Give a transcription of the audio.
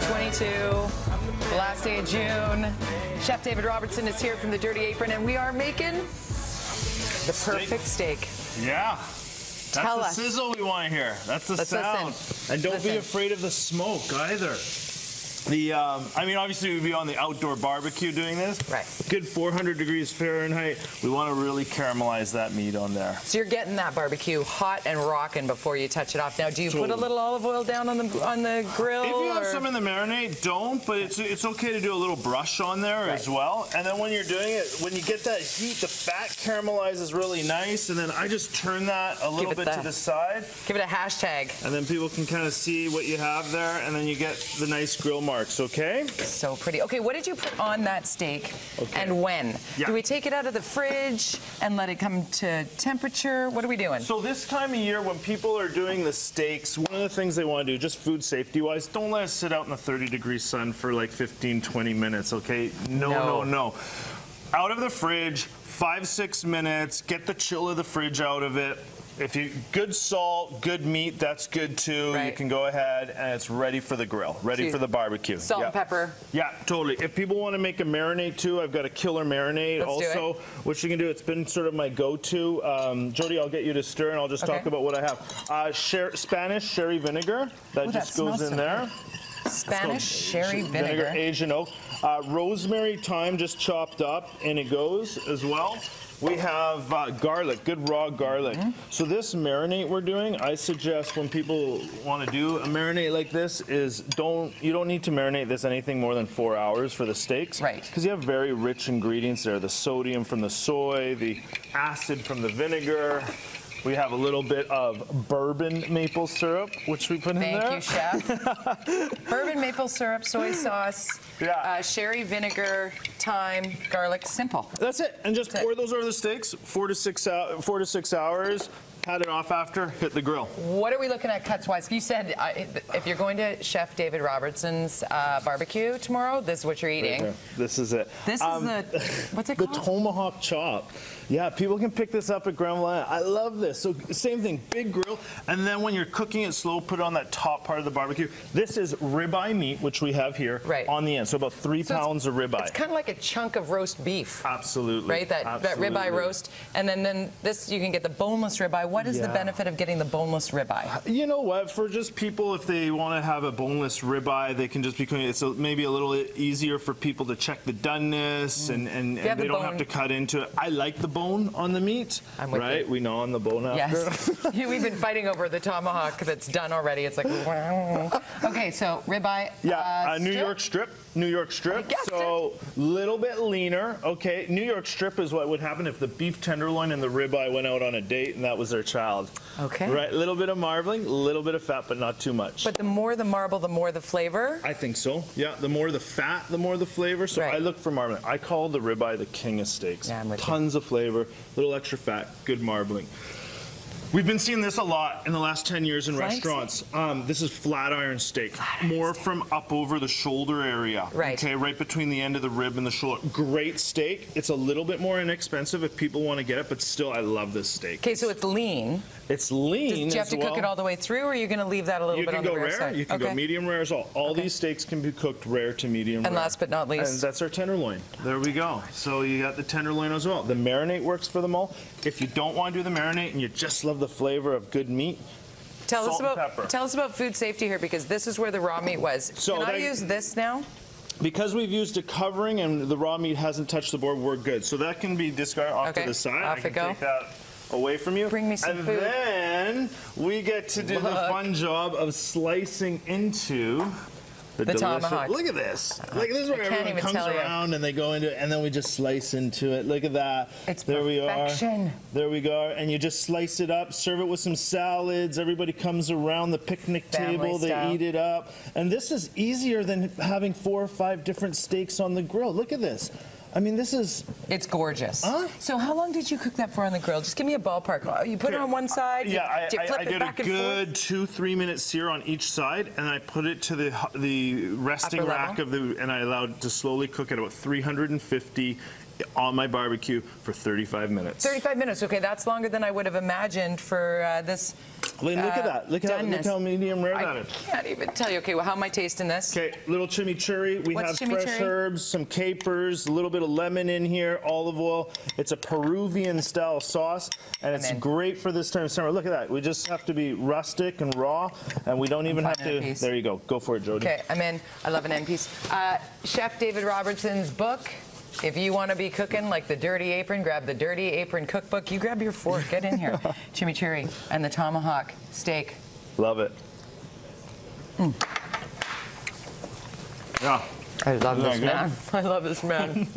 2022, the last day of June. Chef David Robertson is here from the Dirty Apron, and we are making the perfect steak. Yeah. Tell That's the us. sizzle we want to hear. That's the sound. Listen. And don't Listen. be afraid of the smoke either. I mean, obviously we'd be on the outdoor barbecue doing this. Right. Good 400 degrees Fahrenheit. We want to really caramelize that meat on there. So you're getting that barbecue hot and rocking before you touch it off. Now, do you put a little olive oil down on the grill? If you have some in the marinade, don't, but it's okay to do a little brush on there as well. And then when you're doing it, when you get that heat, the fat caramelizes really nice, and then I just turn that a little bit to the side. Give it a hashtag. And then people can kind of see what you have there, and then you get the nice grill marks, okay? So pretty. Okay, what did you put on that steak and when? Yeah. Do we take it out of the fridge and let it come to temperature? What are we doing? So this time of year when people are doing the steaks, one of the things they want to do, just food safety wise, don't let it sit out in the 30-degree sun for like 15, 20 minutes, okay? No. Out of the fridge, 5-6 minutes, get the chill of the fridge out of it. If you good salt, good meat, that's good too. Right. You can go ahead and it's ready for the grill, ready for the barbecue. Salt and pepper. Yeah, totally. If people want to make a marinade too, I've got a killer marinade also, which you can do. It's been sort of my go-to. Jody, I'll get you to stir and I'll just talk about what I have. Spanish sherry vinegar, that just goes in there. Spanish sherry vinegar. Asian oak. Rosemary, thyme just chopped up, and it goes as well. We have garlic, good raw garlic. So this marinade we're doing, I suggest when people want to do a marinade like this is you don't need to marinate this anything more than 4 hours for the steaks. Right. Because you have very rich ingredients there. The sodium from the soy, the acid from the vinegar. We have a little bit of bourbon maple syrup, which we put in there. Thank you, Chef. Bourbon maple syrup, soy sauce, sherry vinegar, thyme, garlic. Simple. That's it. And just pour those over the steaks, 4 to 6 hours. Pat it off after, hit the grill. What are we looking at cuts-wise? You said if you're going to Chef David Robertson's barbecue tomorrow, this is what you're eating. Right, this is it. This is the, what's it called? The tomahawk chop. Yeah, people can pick this up at Grand Line. I love this. So same thing, big grill, and then when you're cooking it slow, put it on that top part of the barbecue. This is ribeye meat, which we have here on the end. So about 3 pounds of ribeye. It's kind of like a chunk of roast beef. Absolutely. Right, that ribeye roast. And then this, you can get the boneless ribeye. What is the benefit of getting the boneless ribeye? You know what, for just people, if they want to have a boneless ribeye, they can just be cooking it. It's maybe a little easier for people to check the doneness and they don't have to cut into it. I like the bone on the meat, right? We gnaw on the bone after. Yes. We've been fighting over the tomahawk that's done already. It's like, wow. Okay, so ribeye. New York strip. New York strip. So a little bit leaner. Okay, New York strip is what would happen if the beef tenderloin and the ribeye went out on a date and that was their child. Okay. Right, a little bit of marbling, a little bit of fat, but not too much. But the more the marble, the more the flavor? I think so. Yeah, the more the fat, the more the flavor. So I look for marbling. I call the ribeye the king of steaks. Yeah, I'm with Tons of flavor, little extra fat, good marbling. We've been seeing this a lot in the last 10 years in restaurants. This is flat iron steak, more from up over the shoulder area. Okay, right between the end of the rib and the shoulder. Great steak. It's a little bit more inexpensive if people want to get it, but still, I love this steak. Okay, so it's lean. It's lean. Do you have to cook it all the way through, or are you going to leave that a little bit on the rare side? You can go medium rare as well. All these steaks can be cooked rare to medium rare. And last but not least. And that's our tenderloin. There we go. So you got the tenderloin as well. The marinade works for them all. If you don't want to do the marinade and you just love the flavor of good meat, tell us about food safety here, because this is where the raw meat was. So can I use this now? Because we've used a covering and the raw meat hasn't touched the board, we're good. So that can be discarded off to the side. Off it go. Take that away from you. Bring me some food. And then we get to do the fun job of slicing into the tomahawk. Look at this. Look, this is where everyone comes around and they go into it, and then we just slice into it. Look at that. It's there perfection. We are. There we go. And you just slice it up, serve it with some salads. Everybody comes around the picnic table. They eat it up. And this is easier than having 4 or 5 different steaks on the grill. Look at this. I mean, this is... It's gorgeous. So how long did you cook that for on the grill? Just give me a ballpark. You put it on one side? Yeah, I did a good 2-3 minute sear on each side, and I put it to the resting rack of the... And I allowed to slowly cook at about 350 on my barbecue for 35 minutes. 35 minutes. Okay, that's longer than I would have imagined for this Look at that. Look how medium rare that is. I can't even tell you. Okay, well, how am I tasting this? Okay, little chimichurri. We have fresh herbs, some capers, a little bit of lemon in here, olive oil. It's a Peruvian style sauce, and it's great for this time of summer. Look at that. We just have to be rustic and raw, and we don't even have to. There you go. Go for it, Jody. Okay, I'm in. I love an end piece. Chef David Robertson's book. If you want to be cooking like the Dirty Apron, grab the Dirty Apron cookbook. You grab your fork. Get in here. Chimichurri and the tomahawk steak. Love it. Yeah. I love this man. I love this man.